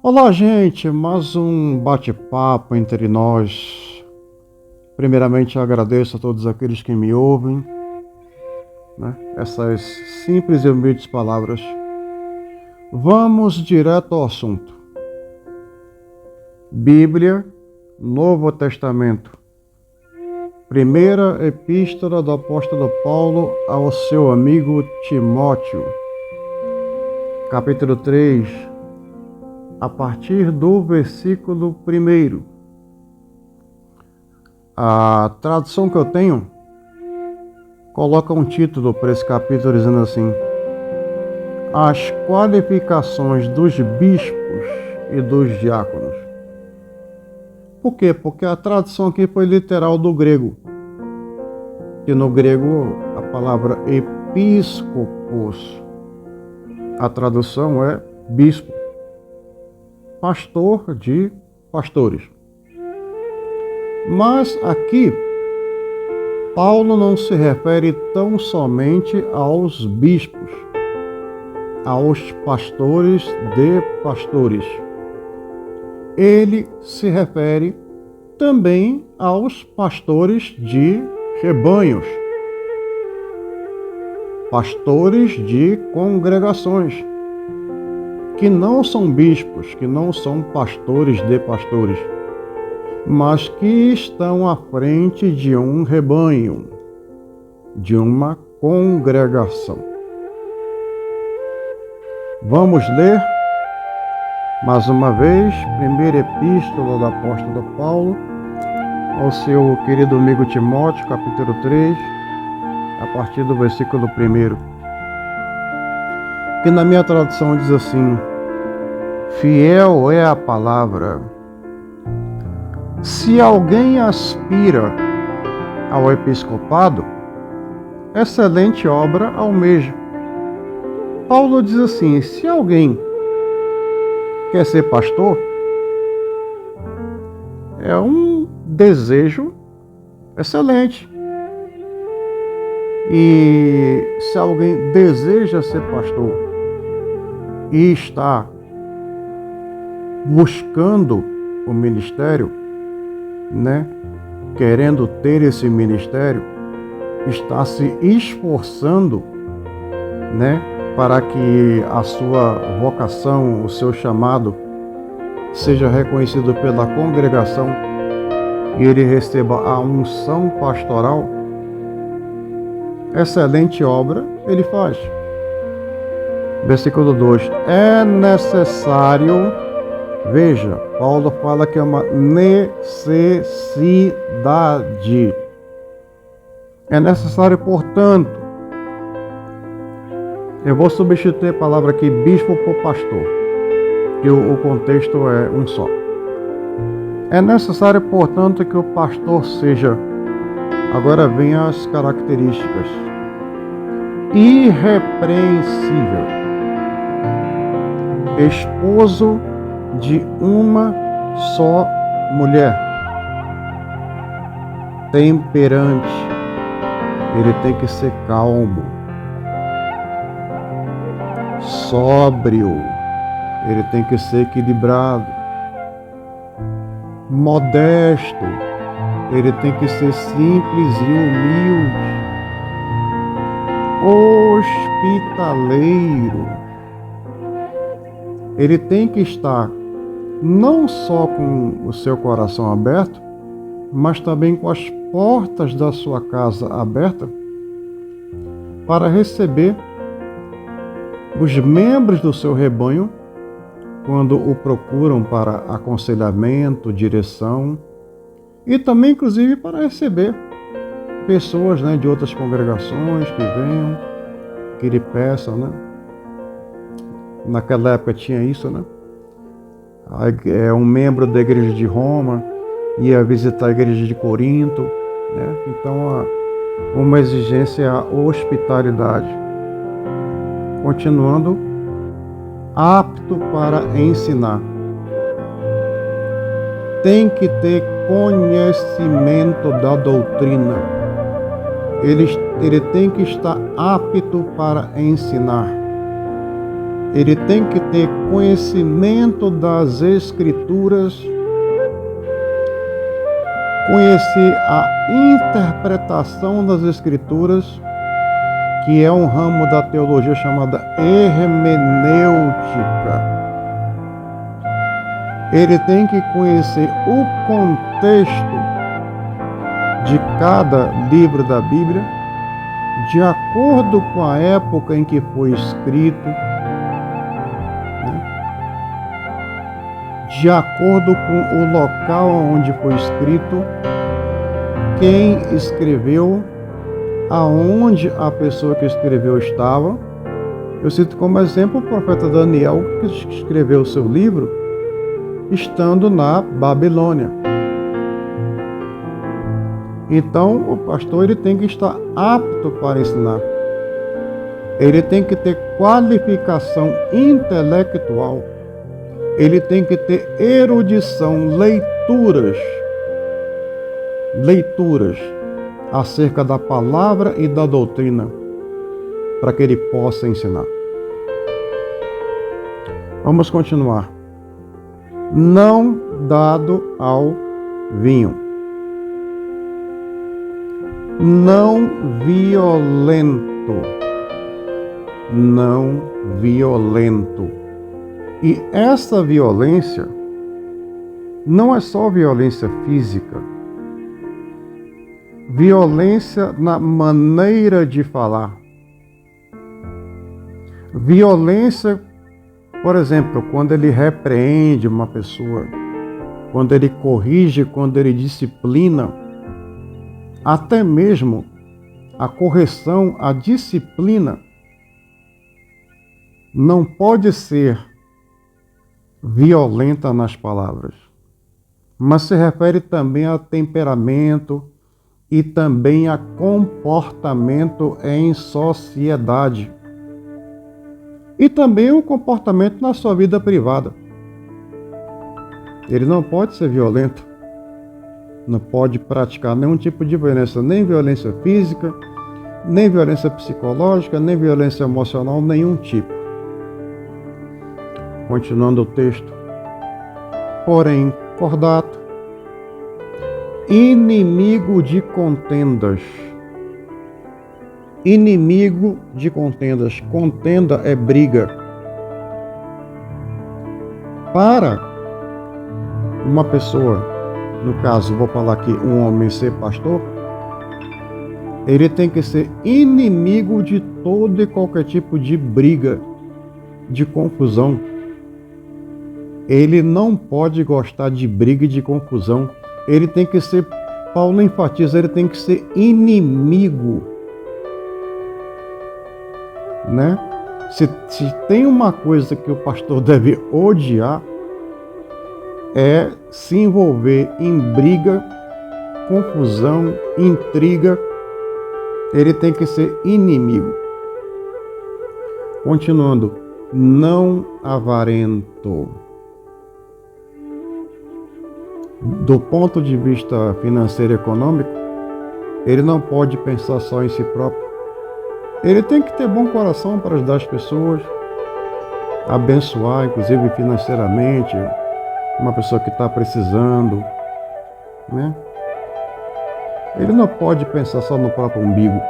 Olá, gente, mais um bate-papo entre nós. Primeiramente, agradeço a todos aqueles que me ouvem, né? Essas simples e humildes palavras. Vamos direto ao assunto. Bíblia, Novo Testamento. Primeira epístola do apóstolo Paulo ao seu amigo Timóteo. Capítulo 3. A partir do versículo 1. A tradução que eu tenho coloca um título para esse capítulo dizendo assim: As qualificações dos bispos e dos diáconos. Por quê? Porque a tradução aqui foi literal do grego. Que no grego a palavra episcopos, a tradução é bispo. Pastor de pastores. Mas aqui, Paulo não se refere tão somente aos bispos, aos pastores de pastores. Ele se refere também aos pastores de rebanhos, pastores de congregações, que não são bispos, que não são pastores de pastores, mas que estão à frente de um rebanho, de uma congregação. Vamos ler mais uma vez, primeira epístola do apóstolo Paulo ao seu querido amigo Timóteo, capítulo 3, a partir do versículo 1. Que na minha tradução diz assim: fiel é a palavra. Se alguém aspira ao episcopado, excelente obra almeja. Paulo diz assim: se alguém quer ser pastor, é um desejo excelente. E se alguém deseja ser pastor e está buscando o ministério, né? Querendo ter esse ministério, está se esforçando, né? Para que a sua vocação, o seu chamado, seja reconhecido pela congregação e ele receba a unção pastoral, excelente obra ele faz. Versículo 2. É necessário, veja, Paulo fala que é uma necessidade. É necessário, portanto, eu vou substituir a palavra aqui, bispo, por pastor, que o contexto é um só. É necessário, portanto, que o pastor seja, agora vem as características, irrepreensível, esposo de uma só mulher, temperante, ele tem que ser calmo, sóbrio, ele tem que ser equilibrado, modesto, ele tem que ser simples e humilde, hospitaleiro, ele tem que estar não só com o seu coração aberto, mas também com as portas da sua casa abertas para receber os membros do seu rebanho quando o procuram para aconselhamento, direção e também, inclusive, para receber pessoas, né, de outras congregações que venham, que lhe peçam, né? Naquela época tinha isso, né? Um membro da igreja de Roma ia visitar a igreja de Corinto, né? Então, uma exigência é a hospitalidade. Continuando, apto para ensinar. Tem que ter conhecimento da doutrina. Ele tem que estar apto para ensinar. ele tem que ter conhecimento das Escrituras, conhecer a interpretação das Escrituras, que é um ramo da teologia chamada hermenêutica. Ele tem que conhecer o contexto de cada livro da Bíblia, de acordo com a época em que foi escrito, de acordo com o local onde foi escrito, quem escreveu, aonde a pessoa que escreveu estava. Eu cito como exemplo o profeta Daniel, que escreveu o seu livro estando na Babilônia. Então, o pastor ele tem que estar apto para ensinar. Ele tem que ter qualificação intelectual. Ele tem que ter erudição, leituras acerca da palavra e da doutrina, para que ele possa ensinar. Vamos continuar. Não dado ao vinho. Não violento. Não violento. E essa violência não é só violência física. Violência na maneira de falar. Violência, por exemplo, quando ele repreende uma pessoa, quando ele corrige, quando ele disciplina, até mesmo a correção, a disciplina, não pode ser violenta nas palavras, mas se refere também a temperamento e também a comportamento em sociedade. E também o comportamento na sua vida privada. Ele não pode ser violento, não pode praticar nenhum tipo de violência, nem violência física, nem violência psicológica, nem violência emocional, nenhum tipo. Continuando o texto. Porém, cordato, inimigo de contendas. Inimigo de contendas. Contenda é briga. Para uma pessoa, no caso, vou falar aqui, um homem ser pastor, ele tem que ser inimigo de todo e qualquer tipo de briga, de confusão. Ele não pode gostar de briga e de confusão. Ele tem que ser, Paulo enfatiza, ele tem que ser inimigo. Né? Se tem uma coisa que o pastor deve odiar, é se envolver em briga, confusão, intriga. Ele tem que ser inimigo. Continuando, não avarento. Do ponto de vista financeiro e econômico, ele não pode pensar só em si próprio. Ele tem que ter bom coração para ajudar as pessoas, abençoar, inclusive financeiramente, uma pessoa que está precisando, né? Ele não pode pensar só no próprio umbigo.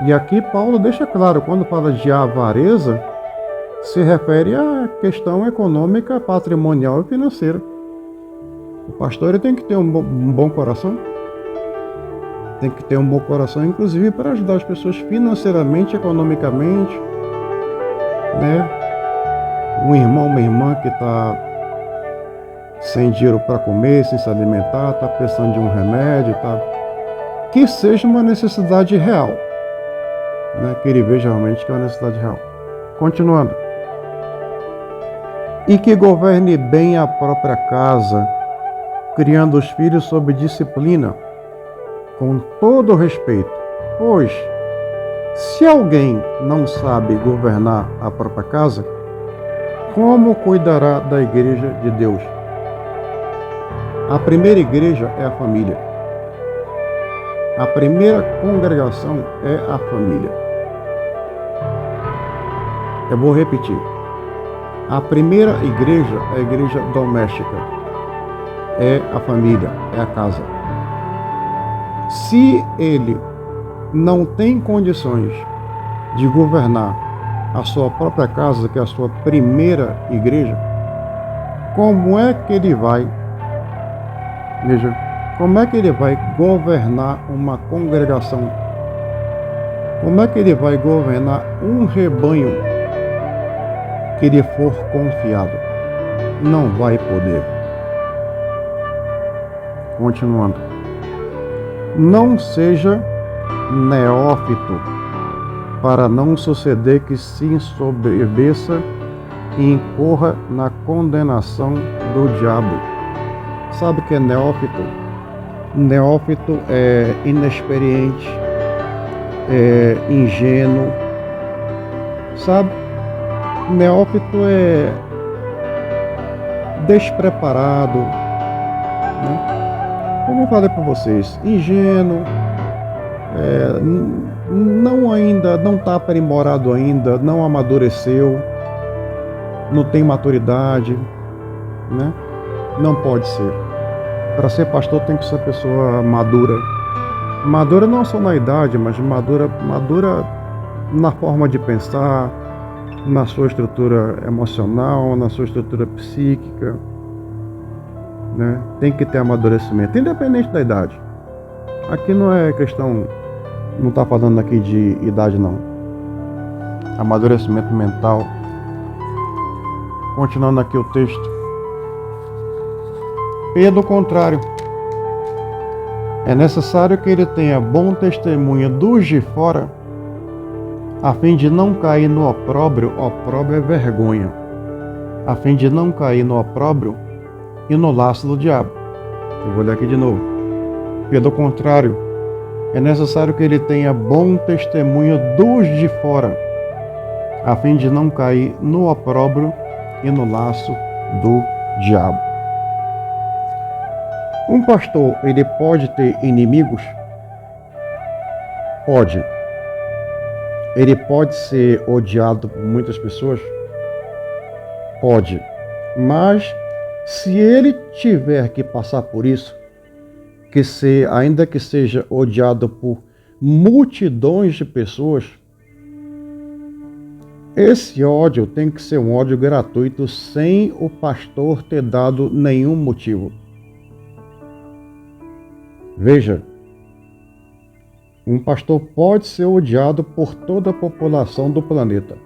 E aqui Paulo deixa claro, quando fala de avareza, se refere à questão econômica, patrimonial e financeira. O pastor ele tem que ter um bom coração. Tem que ter um bom coração, inclusive, para ajudar as pessoas financeiramente, economicamente, né? Um irmão, uma irmã que está sem dinheiro para comer, sem se alimentar, está precisando de um remédio, tá? Que seja uma necessidade real, né? Que ele veja realmente que é uma necessidade real. Continuando. E que governe bem a própria casa, criando os filhos sob disciplina, com todo respeito, pois, se alguém não sabe governar a própria casa, como cuidará da igreja de Deus? A primeira igreja é a família. A primeira congregação é a família. Eu vou repetir. A primeira igreja é a igreja doméstica. É a família, é a casa. Se ele não tem condições de governar a sua própria casa, que é a sua primeira igreja, como é que ele vai, veja, como é que ele vai governar uma congregação? Como é que ele vai governar um rebanho que lhe for confiado? Não vai poder. Continuando. Não seja neófito, para não suceder que se ensoberbeça e incorra na condenação do diabo. Sabe o que é neófito? Neófito é inexperiente, é ingênuo, sabe? Neófito é despreparado, né? Como eu falei para vocês, ingênuo, não está aprimorado ainda, não amadureceu, não tem maturidade, né? Não pode ser. Para ser pastor tem que ser pessoa madura. Madura não só na idade, mas madura na forma de pensar, na sua estrutura emocional, na sua estrutura psíquica, né? Tem que ter amadurecimento, independente da idade. Aqui não é questão, não está falando aqui de idade não. Amadurecimento mental. Continuando aqui o texto. Pelo contrário, é necessário que ele tenha bom testemunho dos de fora, a fim de não cair no opróbrio. Opróbrio é vergonha. A fim de não cair no opróbrio e no laço do diabo. Eu vou ler aqui de novo. Pelo contrário, é necessário que ele tenha bom testemunho dos de fora, a fim de não cair no opróbrio e no laço do diabo. Um pastor, ele pode ter inimigos? Pode. Ele pode ser odiado por muitas pessoas? Pode. Mas se ele tiver que passar por isso, ainda que seja odiado por multidões de pessoas, esse ódio tem que ser um ódio gratuito, sem o pastor ter dado nenhum motivo. Veja, um pastor pode ser odiado por toda a população do planeta,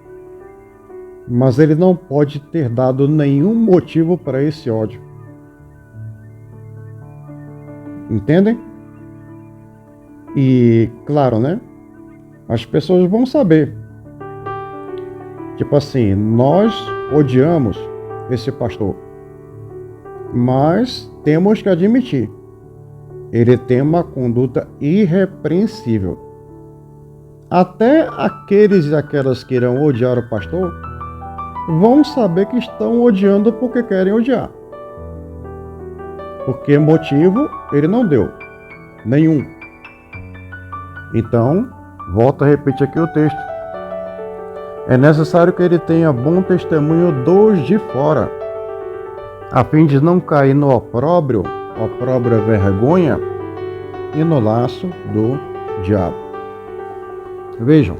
mas ele não pode ter dado nenhum motivo para esse ódio. Entendem? E, claro, né? As pessoas vão saber. Tipo assim, nós odiamos esse pastor, mas temos que admitir, ele tem uma conduta irrepreensível. Até aqueles e aquelas que irão odiar o pastor vão saber que estão odiando porque querem odiar. Porque motivo ele não deu. Nenhum. Então, volto a repetir aqui o texto. É necessário que ele tenha bom testemunho dos de fora, a fim de não cair no opróbrio. Opróbrio é vergonha, e no laço do diabo. Vejam,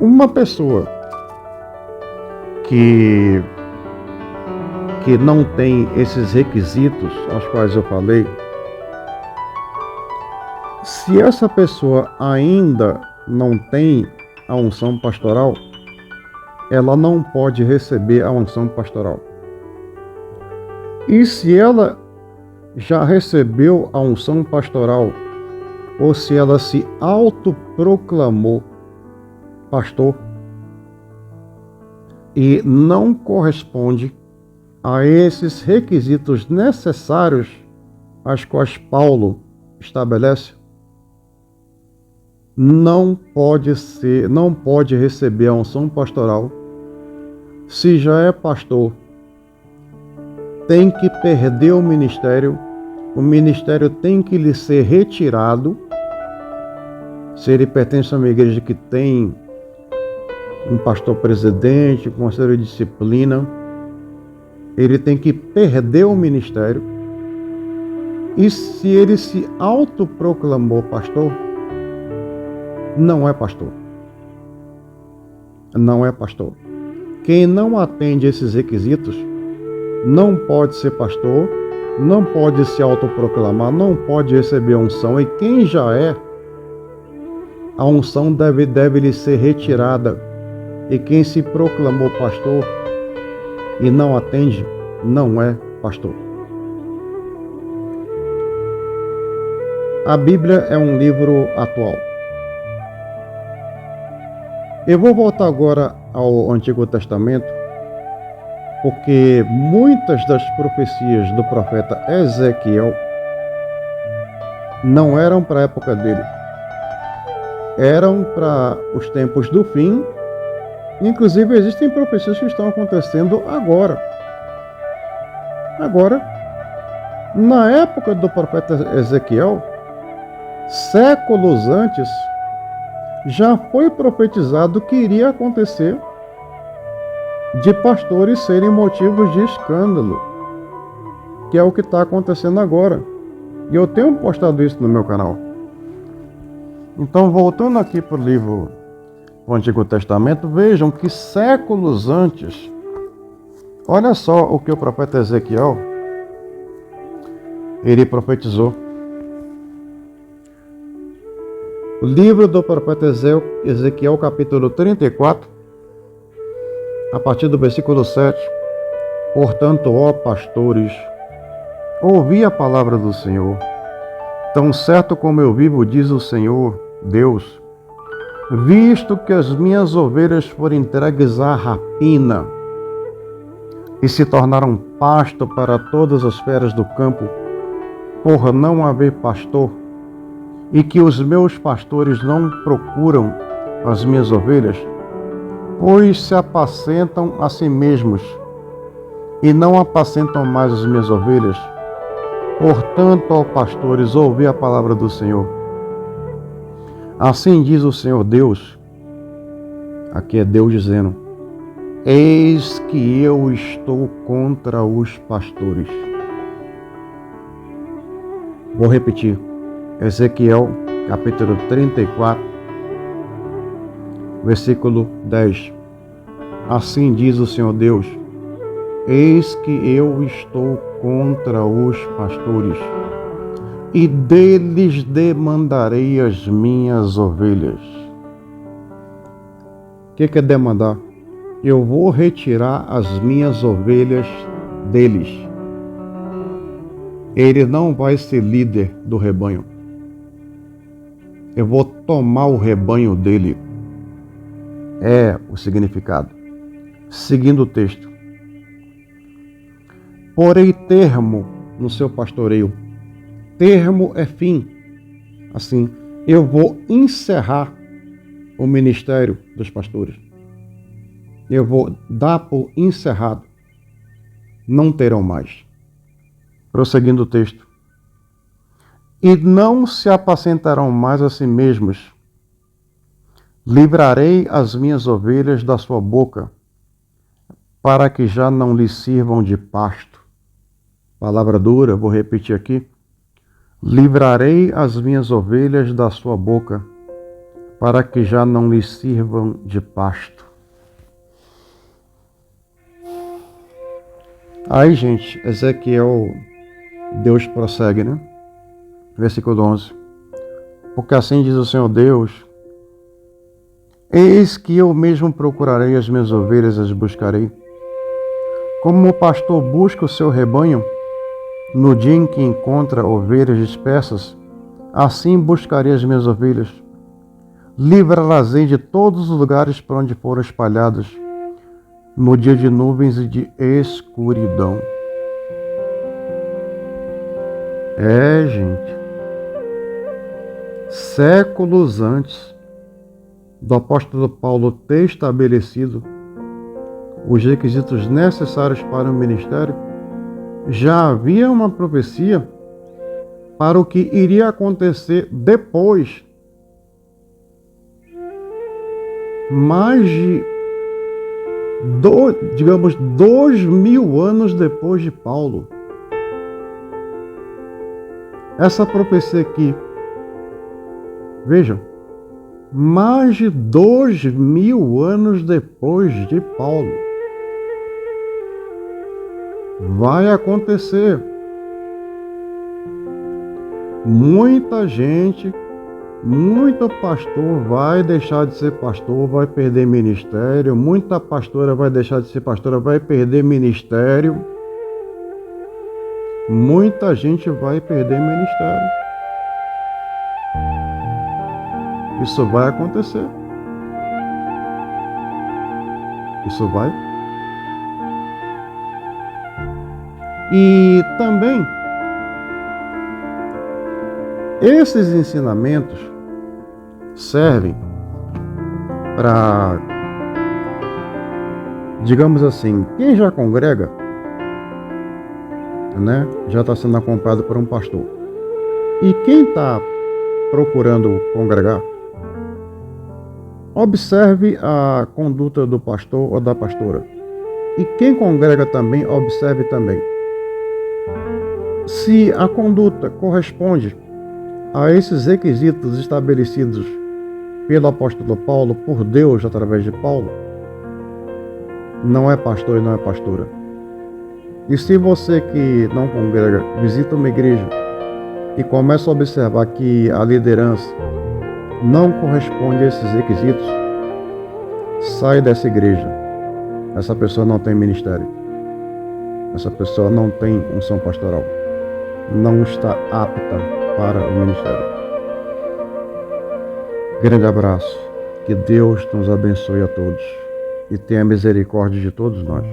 uma pessoa que não tem esses requisitos aos quais eu falei, se essa pessoa ainda não tem a unção pastoral, ela não pode receber a unção pastoral. E se ela já recebeu a unção pastoral, ou se ela se autoproclamou pastor e não corresponde a esses requisitos necessários aos quais Paulo estabelece, não pode receber a unção pastoral. Se já é pastor, tem que perder o ministério tem que lhe ser retirado. Se ele pertence a uma igreja que tem um pastor presidente, um conselho de disciplina, ele tem que perder o ministério. E se ele se autoproclamou pastor, não é pastor. Não é pastor. Quem não atende esses requisitos não pode ser pastor, não pode se autoproclamar, não pode receber a unção. E quem já é, a unção deve lhe ser retirada. E quem se proclamou pastor e não atende, não é pastor. A Bíblia é um livro atual. Eu vou voltar agora ao Antigo Testamento, porque muitas das profecias do profeta Ezequiel não eram para a época dele. Eram para os tempos do fim. Inclusive, existem profecias que estão acontecendo agora. Agora, na época do profeta Ezequiel, séculos antes, já foi profetizado que iria acontecer de pastores serem motivos de escândalo, que é o que está acontecendo agora. E eu tenho postado isso no meu canal. Então, voltando aqui para o livro do Antigo Testamento, vejam que séculos antes, olha só o que o profeta Ezequiel, ele profetizou. O livro do profeta Ezequiel, capítulo 34, a partir do versículo 7. Portanto, ó pastores, ouvi a palavra do Senhor. Tão certo como eu vivo, diz o Senhor, Deus, visto que as minhas ovelhas foram entregues à rapina e se tornaram pasto para todas as feras do campo, por não haver pastor, e que os meus pastores não procuram as minhas ovelhas, pois se apacentam a si mesmos e não apacentam mais as minhas ovelhas. Portanto, ó pastores, ouvi a palavra do Senhor. Assim diz o Senhor Deus, aqui é Deus dizendo, eis que eu estou contra os pastores. Vou repetir, Ezequiel, capítulo 34, versículo 10. Assim diz o Senhor Deus, eis que eu estou contra os pastores, e deles demandarei as minhas ovelhas. O que é demandar? Eu vou retirar as minhas ovelhas deles. Ele não vai ser líder do rebanho. Eu vou tomar o rebanho dele. É o significado. Seguindo o texto. Porei termo no seu pastoreio. Termo é fim. Assim, eu vou encerrar o ministério dos pastores. Eu vou dar por encerrado. Não terão mais. Prosseguindo o texto. E não se apacentarão mais a si mesmos. Livrarei as minhas ovelhas da sua boca, para que já não lhes sirvam de pasto. Palavra dura, vou repetir aqui. Livrarei as minhas ovelhas da sua boca, para que já não lhes sirvam de pasto. Aí, gente, Ezequiel, Deus prossegue, né? Versículo 11. Porque assim diz o Senhor Deus, eis que eu mesmo procurarei as minhas ovelhas e as buscarei. Como o pastor busca o seu rebanho, no dia em que encontra ovelhas dispersas, assim buscarei as minhas ovelhas. Livrá-las-ei de todos os lugares para onde foram espalhadas, no dia de nuvens e de escuridão. Gente, séculos antes do apóstolo Paulo ter estabelecido os requisitos necessários para o ministério, já havia uma profecia para o que iria acontecer depois mais de, digamos, 2000 anos depois de Paulo. Essa profecia aqui, vejam, mais de 2000 anos depois de Paulo, vai acontecer. Muita gente, muito pastor vai deixar de ser pastor, vai perder ministério. Muita pastora vai deixar de ser pastora, vai perder ministério. Muita gente vai perder ministério. Isso vai acontecer. Isso vai. E também, esses ensinamentos servem para, digamos assim, quem já congrega, né, já está sendo acompanhado por um pastor. E quem está procurando congregar, observe a conduta do pastor ou da pastora. E quem congrega também, observe também. Se a conduta corresponde a esses requisitos estabelecidos pelo apóstolo Paulo, por Deus através de Paulo, não é pastor e não é pastora. E se você que não congrega visita uma igreja e começa a observar que a liderança não corresponde a esses requisitos, sai dessa igreja. Essa pessoa não tem ministério. Essa pessoa não tem unção pastoral. Não está apta para o ministério. Grande abraço. Que Deus nos abençoe a todos e tenha misericórdia de todos nós.